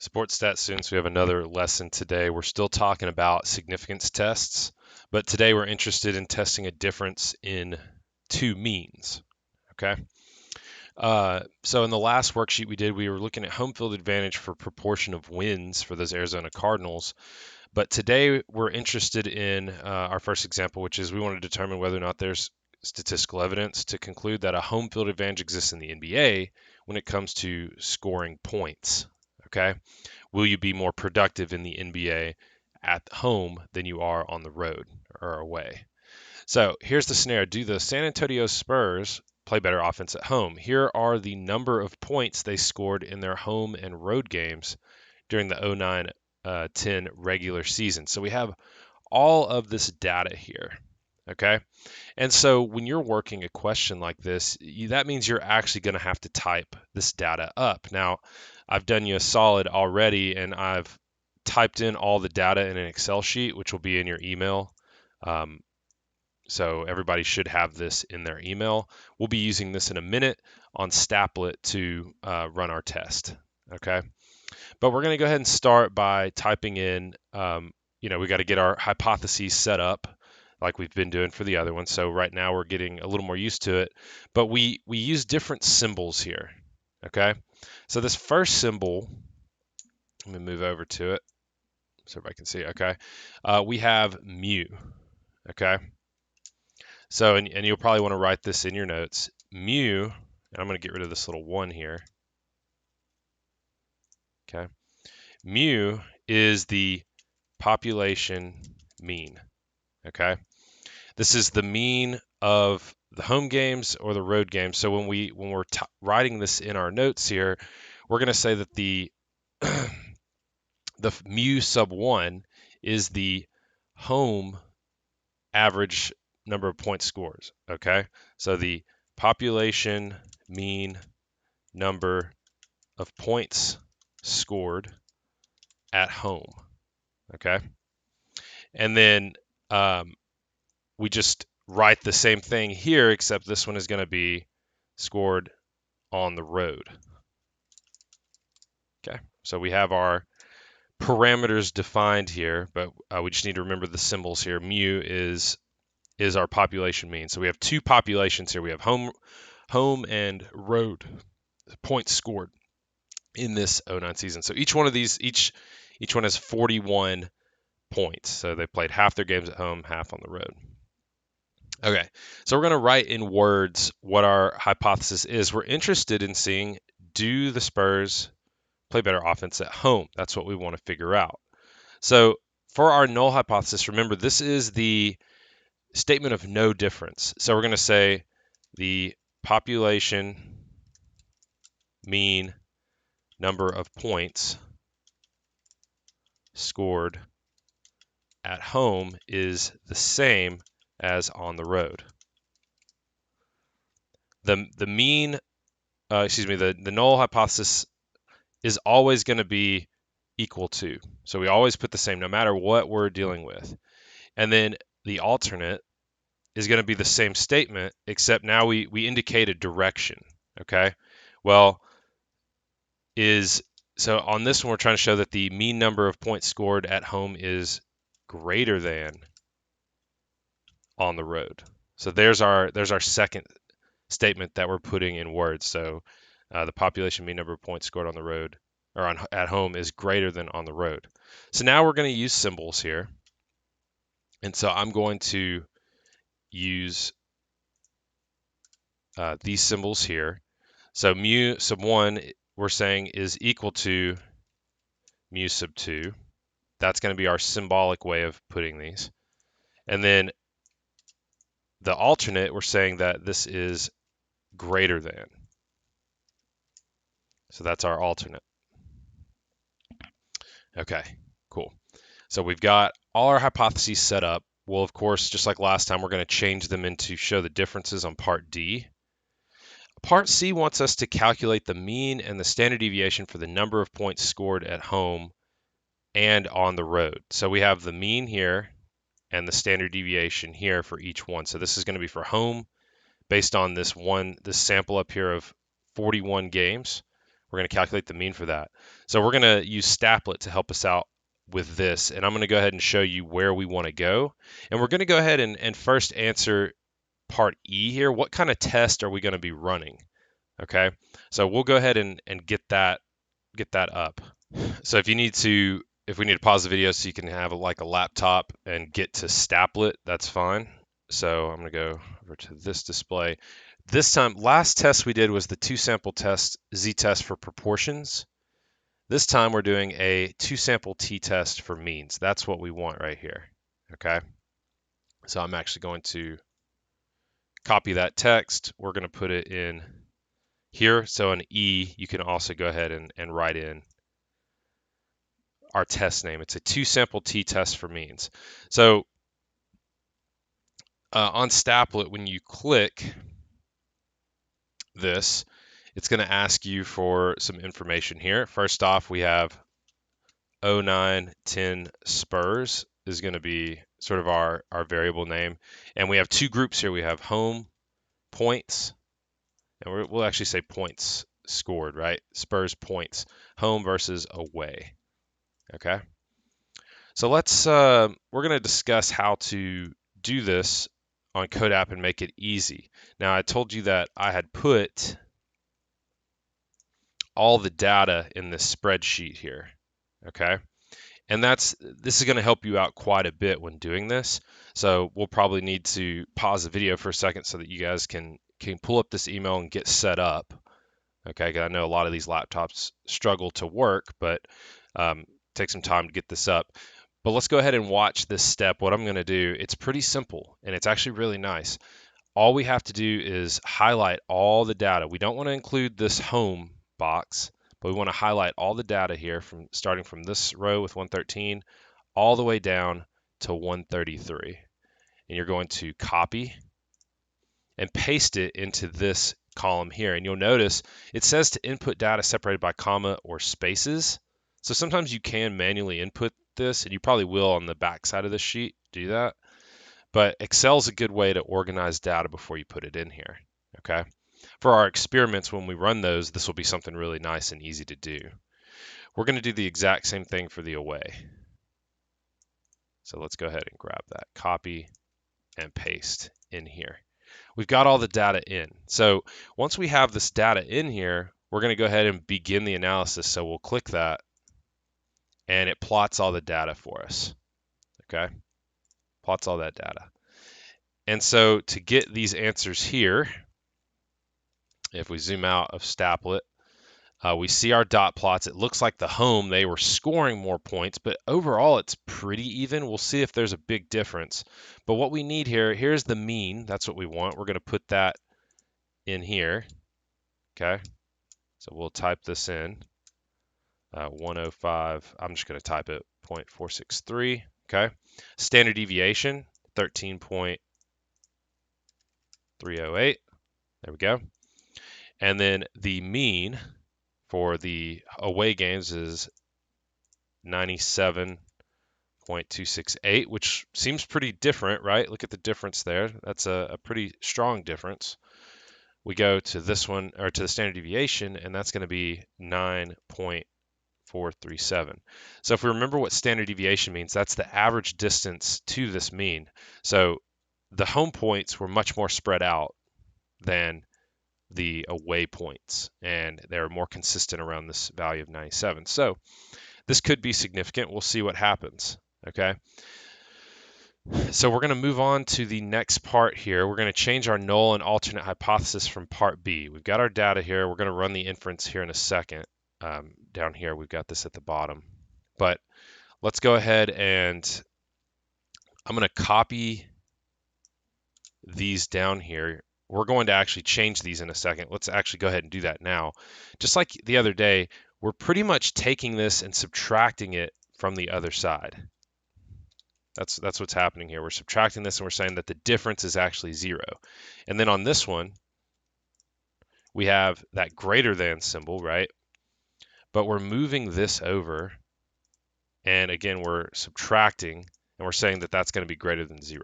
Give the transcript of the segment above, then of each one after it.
Sports stat students, we have another lesson today. We're still talking about significance tests, but today we're interested in testing a difference in two means. Okay. So in the last worksheet we did, we were looking at home field advantage for proportion of wins for those Arizona Cardinals. But today we're interested in our first example, which is we want to determine whether or not there's statistical evidence to conclude that a home field advantage exists in the NBA when it comes to scoring points. Okay. Will you be more productive in the NBA at home than you are on the road or away? So here's the scenario. Do the San Antonio Spurs play better offense at home? Here are the number of points they scored in their home and road games during the 09-10 regular season. So we have all of this data here. Okay. And so when you're working a question like this, that means you're actually going to have to type this data up. Now, I've done you a solid already, and I've typed in all the data in an Excel sheet, which will be in your email. So everybody should have this in their email. We'll be using this in a minute on Staplet to run our test. Okay. But we're going to go ahead and start by typing in, we got to get our hypotheses set up like we've been doing for the other one. So right now we're getting a little more used to it, but we use different symbols here. Okay. So this first symbol, let me move over to it so everybody can see. Okay. We have mu. Okay. So, and you'll probably want to write this in your notes. Mu, and I'm going to get rid of this little 1 here. Okay. Mu is the population mean. Okay. This is the mean of the home games or the road games. So when we're writing this in our notes here, we're going to say that the mu sub 1 is the home average number of points scores. Okay. So the population mean number of points scored at home. Okay. And then we just write the same thing here, except this one is going to be scored on the road. Okay, so we have our parameters defined here, but we just need to remember the symbols here. Mu is our population mean. So we have two populations here. We have home and road points scored in this 09 season. So each one of these, each one has 41 points. So they played half their games at home, half on the road. Okay, so we're going to write in words what our hypothesis is. We're interested in seeing, do the Spurs play better offense at home? That's what we want to figure out. So for our null hypothesis, remember, this is the statement of no difference. So we're going to say the population mean number of points scored at home is the same as on the road. The null hypothesis is always going to be equal to. So we always put the same no matter what we're dealing with. And then the alternate is going to be the same statement, except now we indicate a direction. Okay. Well, so on this one, we're trying to show that the mean number of points scored at home is greater than on the road. So there's our second statement that we're putting in words. So the population mean number of points scored on the road or at home is greater than on the road. So now we're going to use symbols here. And so I'm going to use these symbols here. So mu sub 1, we're saying, is equal to mu sub 2. That's going to be our symbolic way of putting these. And then the alternate, we're saying that this is greater than. So that's our alternate. Okay, cool. So we've got all our hypotheses set up. Well, of course, just like last time, we're going to change them into show the differences on part D. Part C wants us to calculate the mean and the standard deviation for the number of points scored at home and on the road. So we have the mean here and the standard deviation here for each one. So this is going to be for home based on this sample up here of 41 games. We're going to calculate the mean for that. So we're going to use Staplet to help us out with this. And I'm going to go ahead and show you where we want to go. And we're going to go ahead and first answer part E here. What kind of test are we going to be running? Okay, so we'll go ahead and get that up. So if we need to pause the video so you can have like a laptop and get to Staplet, that's fine. So I'm going to go over to this display. This time, last test we did was the 2-sample test, z-test for proportions. This time we're doing a 2-sample t-test for means. That's what we want right here, okay? So I'm actually going to copy that text. We're going to put it in here. So in E, you can also go ahead and write in our test name. It's a 2-sample t-test for means. So on Staplet, when you click this, it's going to ask you for some information here. First off, we have 0910 Spurs is going to be sort of our variable name. And we have two groups here. We have home points, and we'll actually say points scored, right? Spurs points, home versus away. Okay. So we're going to discuss how to do this on CodeApp and make it easy. Now, I told you that I had put all the data in this spreadsheet here, okay? And this is going to help you out quite a bit when doing this. So we'll probably need to pause the video for a second so that you guys can pull up this email and get set up, okay? Because I know a lot of these laptops struggle to work, but take some time to get this up. But let's go ahead and watch this step. What I'm going to do, it's pretty simple, and it's actually really nice. All we have to do is highlight all the data. We don't want to include this home box, but we want to highlight all the data here starting from this row with 113 all the way down to 133. And you're going to copy and paste it into this column here. And you'll notice it says to input data separated by comma or spaces. So sometimes you can manually input this, and you probably will on the back side of the sheet do that. But Excel's a good way to organize data before you put it in here, okay? For our experiments, when we run those, this will be something really nice and easy to do. We're going to do the exact same thing for the away. So let's go ahead and grab that, copy and paste in here. We've got all the data in. So once we have this data in here, we're going to go ahead and begin the analysis. So we'll click that, and it plots all the data for us, okay? Plots all that data. And so to get these answers here, if we zoom out of Staplet, we see our dot plots. It looks like the home, they were scoring more points, but overall it's pretty even. We'll see if there's a big difference. But what we need here's the mean. That's what we want. We're going to put that in here, okay? So we'll type this in, 105. I'm just going to type it 0.463, okay? Standard deviation, 13.308. There we go. And then the mean for the away games is 97.268, which seems pretty different, right? Look at the difference there. That's a pretty strong difference. We go to this one, or to the standard deviation, and that's going to be 9.437. So if we remember what standard deviation means, that's the average distance to this mean. So the home points were much more spread out than the away points, and they're more consistent around this value of 97. So this could be significant. We'll see what happens, okay? So we're going to move on to the next part here. We're going to change our null and alternate hypothesis from part B. We've got our data here. We're going to run the inference here in a second. Down here, we've got this at the bottom. But let's go ahead and I'm going to copy these down here. We're going to actually change these in a second. Let's actually go ahead and do that now. Just like the other day, we're pretty much taking this and subtracting it from the other side. That's what's happening here. We're subtracting this and we're saying that the difference is actually 0. And then on this one, we have that greater than symbol, right? But we're moving this over. And again, we're subtracting and we're saying that that's going to be greater than 0.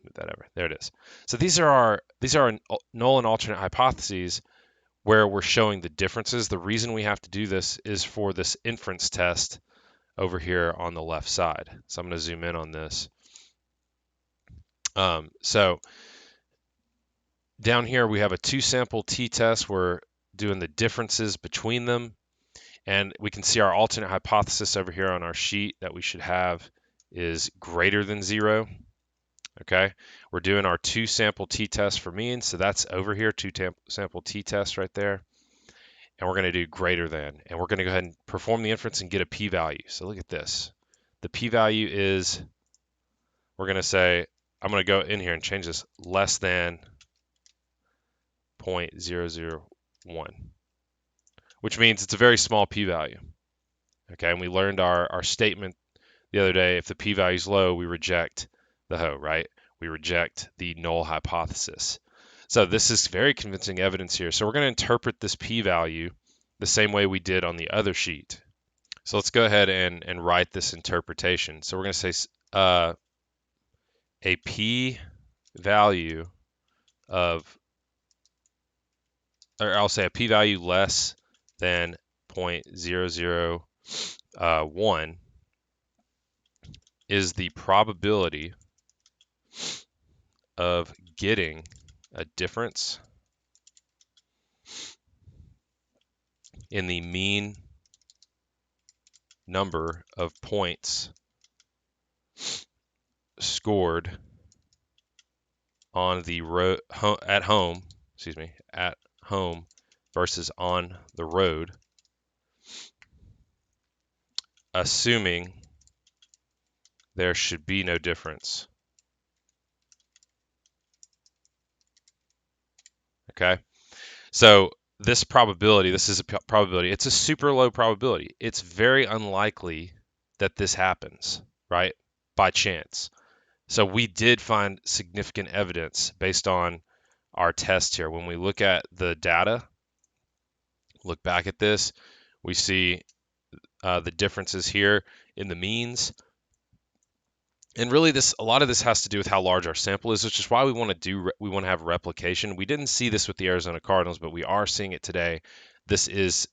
Move that over. There it is. So these are our null and alternate hypotheses. where we're showing the differences. The reason we have to do this is for this inference test over here on the left side. So I'm going to zoom in on this. So down here we have a 2-sample t-test. We're doing the differences between them. And we can see our alternate hypothesis over here on our sheet that we should have is greater than 0. Okay, we're doing our 2-sample t-test for mean, so that's over here, 2-sample t-test right there. And we're going to do greater than, and we're going to go ahead and perform the inference and get a p-value. So look at this. The p-value is, we're going to say, I'm going to go in here and change this, less than 0.001, which means it's a very small p-value. Okay, and we learned our statement the other day, if the p-value is low, we reject the hoe, right? We reject the null hypothesis. So this is very convincing evidence here. So we're going to interpret this p-value the same way we did on the other sheet. So let's go ahead and write this interpretation. So we're going to say a p-value of, or I'll say a p-value less than 0.001 is the probability of getting a difference in the mean number of points scored on the road at home versus on the road, assuming there should be no difference. Okay, so this probability, this is a probability, it's a super low probability. It's very unlikely that this happens, right, by chance. So we did find significant evidence based on our test here. When we look at the data, look back at this, we see the differences here in the means. And really, a lot of this has to do with how large our sample is, which is why we want to have replication. We didn't see this with the Arizona Cardinals, but we are seeing it today. This is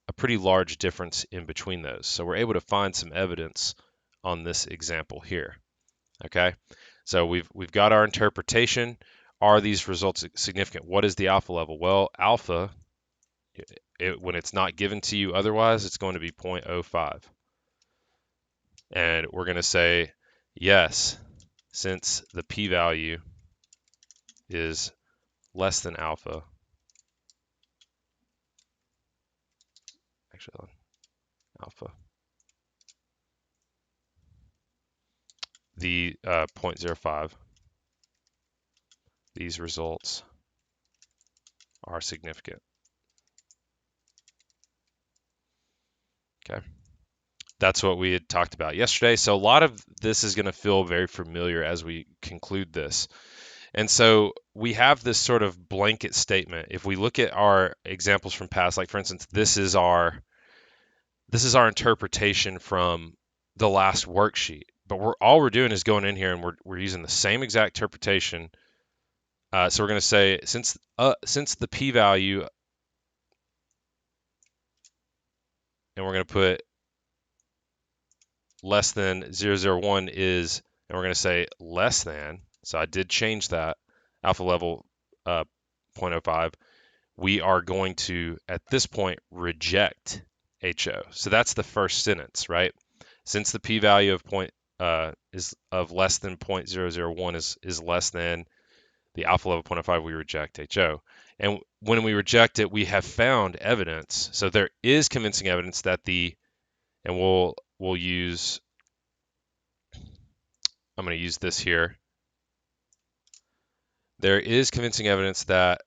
a pretty large difference in between those. So we're able to find some evidence on this example here. Okay, so we've got our interpretation. Are these results significant? What is the alpha level? Well, alpha, when it's not given to you otherwise, it's going to be 0.05. And we're going to say yes, since the p-value is less than alpha. Actually, alpha. The 0.05. These results are significant. Okay. That's what we had talked about yesterday. So a lot of this is going to feel very familiar as we conclude this. And so we have this sort of blanket statement. If we look at our examples from past, like for instance, this is our interpretation from the last worksheet. But all we're doing is going in here and we're using the same exact interpretation. So we're going to say since the p-value, and we're going to put less than 0.001 is, and we're going to say less than. So I did change that alpha level 0.05. We are going to at this point reject HO. So that's the first sentence, right? Since the p-value of is of less than 0.001 is less than the alpha level 0.05, we reject HO. And when we reject it, we have found evidence. So there is convincing evidence that and we'll use, I'm going to use this here. There is convincing evidence that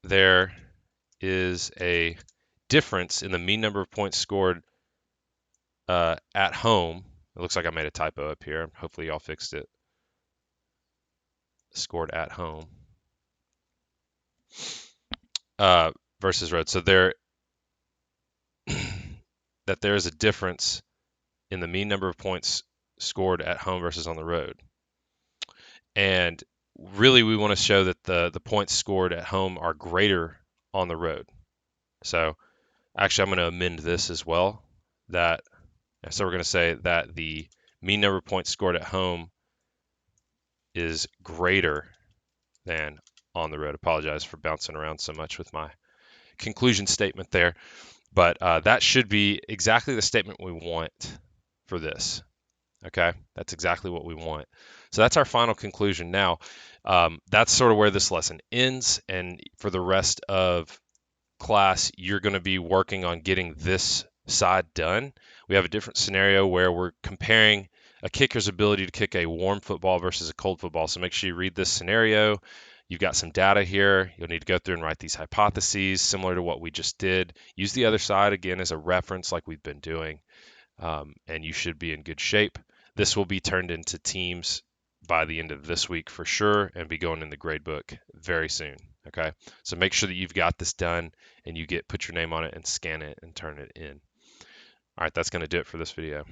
there is a difference in the mean number of points scored at home. It looks like I made a typo up here. Hopefully y'all fixed it. Scored at home versus road. So there is a difference in the mean number of points scored at home versus on the road. And really we want to show that the points scored at home are greater on the road. So actually, I'm going to amend this as well. So we're going to say that the mean number of points scored at home is greater than on the road. Apologize for bouncing around so much with my conclusion statement there. But that should be exactly the statement we want for this. Okay, that's exactly what we want. So that's our final conclusion. Now, that's sort of where this lesson ends. And for the rest of class, you're going to be working on getting this side done. We have a different scenario where we're comparing a kicker's ability to kick a warm football versus a cold football. So make sure you read this scenario. You've got some data here. You'll need to go through and write these hypotheses similar to what we just did. Use the other side again as a reference like we've been doing, and you should be in good shape. This will be turned into teams by the end of this week for sure and be going in the gradebook very soon. Okay, so make sure that you've got this done and you put your name on it and scan it and turn it in. All right, that's going to do it for this video.